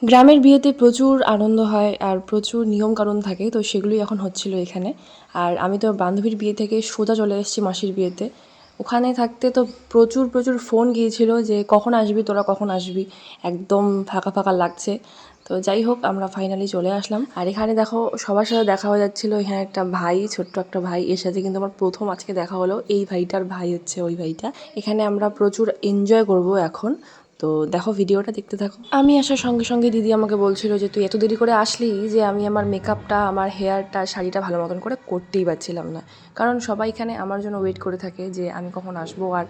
গ্রামের বিয়েতে প্রচুর আনন্দ হয় আর প্রচুর নিয়মকানুন থাকে, তো সেগুলোই এখন হচ্ছিল এখানে। আর আমি তো বান্ধবীর বিয়ে থেকে সোজা চলে এসেছি মাসির বিয়েতে। ওখানে থাকতে তো প্রচুর প্রচুর ফোন গিয়েছিল যে কখন আসবি তোরা, কখন আসবি, একদম ফাঁকা ফাঁকা লাগছে। তো যাই হোক, আমরা ফাইনালি চলে আসলাম। আর এখানে দেখো সবার সাথে দেখা হয়ে যাচ্ছিলো। এখানে একটা ভাই, ছোট্ট একটা ভাই, এর সাথে কিন্তু আমার প্রথম আজকে দেখা হলো। এই ভাইটার ভাই হচ্ছে ওই ভাইটা। এখানে আমরা প্রচুর এনজয় করব এখন। তো দেখো, ভিডিওটা দেখতে থাকো। আমি আসার সঙ্গে সঙ্গে দিদি আমাকে বলছিল যে তুই এত দেরি করে আসলি যে আমি আমার মেকআপটা, আমার হেয়ারটা, শাড়িটা ভালো মতন করে করতেই পারছিলাম না। কারণ সবাই এখানে আমার জন্য ওয়েট করে থাকে যে আমি কখন আসবো আর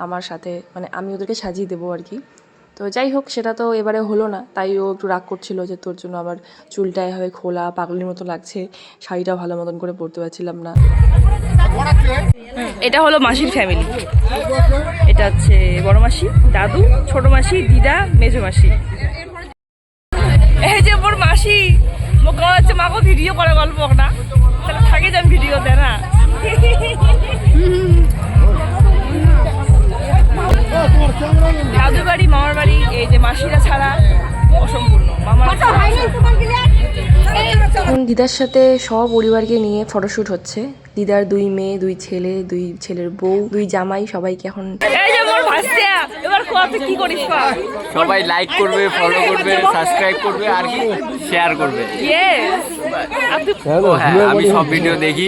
আমার সাথে মানে আমি ওদেরকে সাজিয়ে দেবো আর কি। তো যাই হোক, সেটা তো এবারে হলো না, তাই ও একটু রাগ করছিল যে তোর জন্য আমার চুলটা এভাবে খোলা পাগলির মতো লাগছে, শাড়িটা ভালো মতন করে পরতে পারছিলাম না। এটা হলো মাসির ফ্যামিলি। এটা হচ্ছে বড় মাসি, দাদু, ছোট মাসি, দিদা, মেজো মাসি। এই যে মোর মাসি মোক হচ্ছে মাকে ভিডিও করে গল্প না, তাহলে থাকে যান ভিডিওতে না। দাদু বাড়ি, মামার বাড়ি, এই যে মাসিরা ছাড়া অসম্পূর্ণ। মামার এখন দিদার সাথে সব পরিবারকে নিয়ে ফটোশ্যুট হচ্ছে। দিদার 2 মেয়ে, 2 ছেলে, 2 ছেলের বউ, 2 জামাই, সবাইকে এখন। এই যে মোর ভাসিয়া, এবার কত কি করিস পা? সবাই লাইক করবে, ফলো করবে, সাবস্ক্রাইব করবে আর কি শেয়ার করবে। ইয়েস, হ্যাঁ, আমি সব ভিডিও দেখি,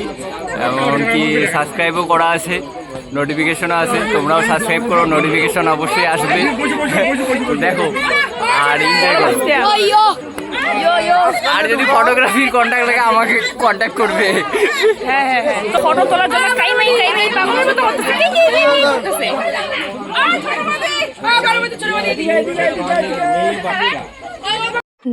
এমনকি সাবস্ক্রাইবও করা আছে, নোটিফিকেশনও আছে। তোমরাও সাবস্ক্রাইব করো, নোটিফিকেশন অবশ্যই আসবে। দেখো আর এনজয় করো। আর যদি ফটোগ্রাফির কন্ট্যাক্ট লাগে আমাকে কন্ট্যাক্ট করবে। হ্যাঁ হ্যাঁ হ্যাঁ, তো ফটো তোলার জন্য কাইমাই পাগলের মতো করতেছে।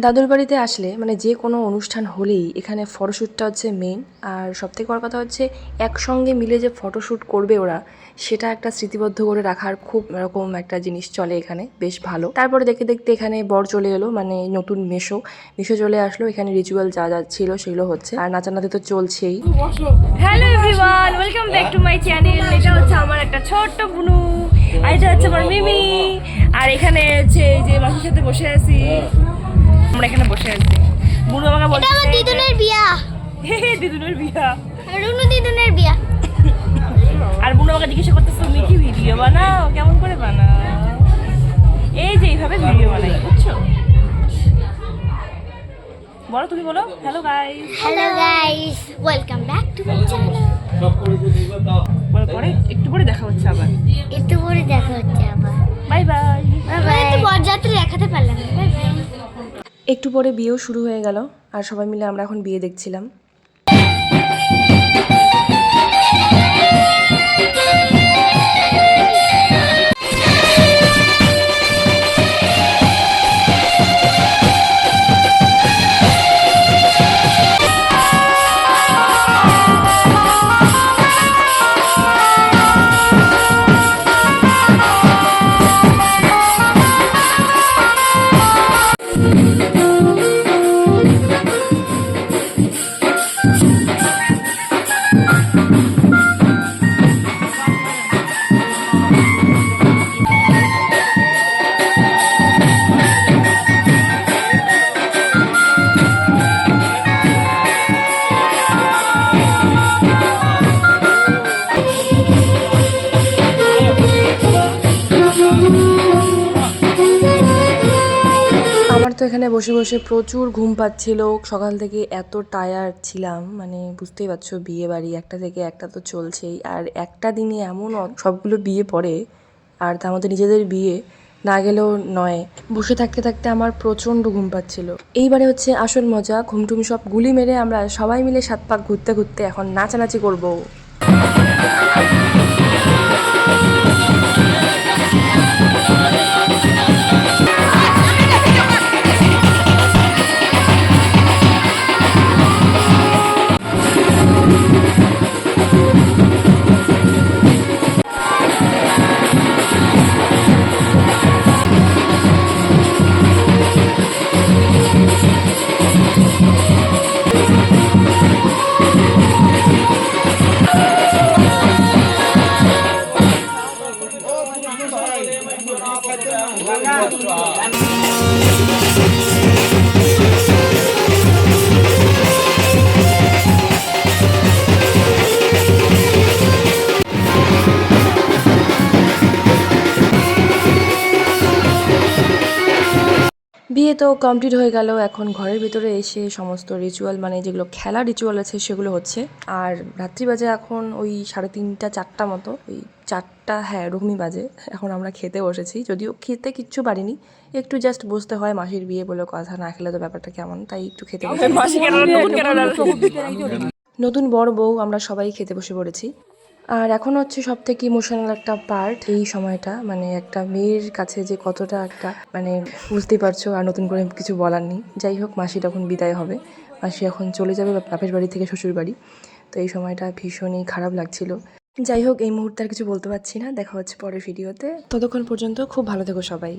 দাদুর বাড়িতে আসলে মানে যে কোনো অনুষ্ঠান হলেই এখানে ফটোশ্যুটটা হচ্ছে মেন। আর সবথেকে বড় কথা হচ্ছে একসঙ্গে মিলে যে ফটোশ্যুট করবে ওরা, সেটা একটা স্মৃতিবদ্ধ করে রাখার খুব এরকম একটা জিনিস চলে এখানে, বেশ ভালো। তারপরে দেখতে দেখতে এখানে বর চলে এলো, মানে নতুন মেশো চলে আসলো। এখানে রিচুয়াল যা যা ছিল সেগুলো হচ্ছে, আর নাচানাচি তো চলছেই। Hello everyone, welcome back to my channel. এটা হচ্ছে আমার একটা ছোট্ট বুনু, আর এটা হচ্ছে আমার মিমি। আর এখানে হচ্ছে এই যে মাসির সাথে বসে আছি, আমরা এখানে বসে আছি। বুনু আমাকে বলছে এটা দিদুনের বিয়া। দিদুনের বিয়া, রুনু দিদুনের বিয়া। আর বুনু আমাকে জিজ্ঞাসা করতেছে তুমি কি ভিডিও বানাও, কেমন করে বানাও? এই যে এইভাবে ভিডিও বানাই, বুঝছো? বলো, তুমি বলো। Hello guys, hello guys, welcome back to my channel. বলো, পরে একটু পরে দেখা হচ্ছে আবার। একটু পরে দেখা হচ্ছে আবার। Bye bye. বাই। তো বরযাত্রী দেখাতে পারলাম না। Bye bye. একটু পরে বিয়েও শুরু হয়ে গেল, আর সবাই মিলে আমরা এখন বিয়ে দেখছিলাম। আমার তো এখানে বসে বসে প্রচুর ঘুম পাচ্ছিল। সকাল থেকে এত টায়ার্ড ছিলাম, মানে বুঝতেই পারছো, বিয়ে বাড়ি একটা থেকে একটা তো চলছেই। আর একটা দিনে এমন সবগুলো বিয়ে পড়ে, আর তার মধ্যে নিজেদের বিয়ে না গেলেও নয়। বসে থাকতে থাকতে আমার প্রচণ্ড ঘুম পাচ্ছিল। এইবারে হচ্ছে আসল মজা। ঘুমটুম সব গুলি মেরে আমরা সবাই মিলে 7 পাক ঘুরতে ঘুরতে এখন নাচানাচি করবো। Thank you. তো কমপ্লিট হয়ে গেল। এখন ঘরের ভিতরে এসে সমস্ত রিচুয়াল মানে যেগুলো খেলা রিচুয়াল আছে সেগুলো হচ্ছে। আর রাত্রি বাজে এখন ওই 3:30 4টা মতো, ওই 4টা হ্যাঁ এরকমই বাজে। এখন আমরা খেতে বসেছি, যদিও খেতে কিচ্ছু পারিনি, একটু জাস্ট বসতে হয়, মাসির বিয়ে বলে কথা, না খেলে তো ব্যাপারটা কেমন, তাই একটু খেতে বসে। নতুন বড় বউ আমরা সবাই খেতে বসে পড়েছি। আর এখন হচ্ছে সব থেকে ইমোশনাল একটা পার্ট এই সময়টা, মানে একটা মেয়ের কাছে যে কতটা একটা মানে বুঝতেই পারছো, আর নতুন করে কিছু বলার নেই। যাই হোক, মাসি তখন বিদায় হবে, মাসি এখন চলে যাবে বাপের বাড়ি থেকে শ্বশুর বাড়ি। তো এই সময়টা ভীষণই খারাপ লাগছিল। যাই হোক, এই মুহূর্তে আর কিছু বলতে পারছি না, দেখা হচ্ছে পরের ভিডিওতে। ততক্ষণ পর্যন্ত খুব ভালো থেকো সবাই।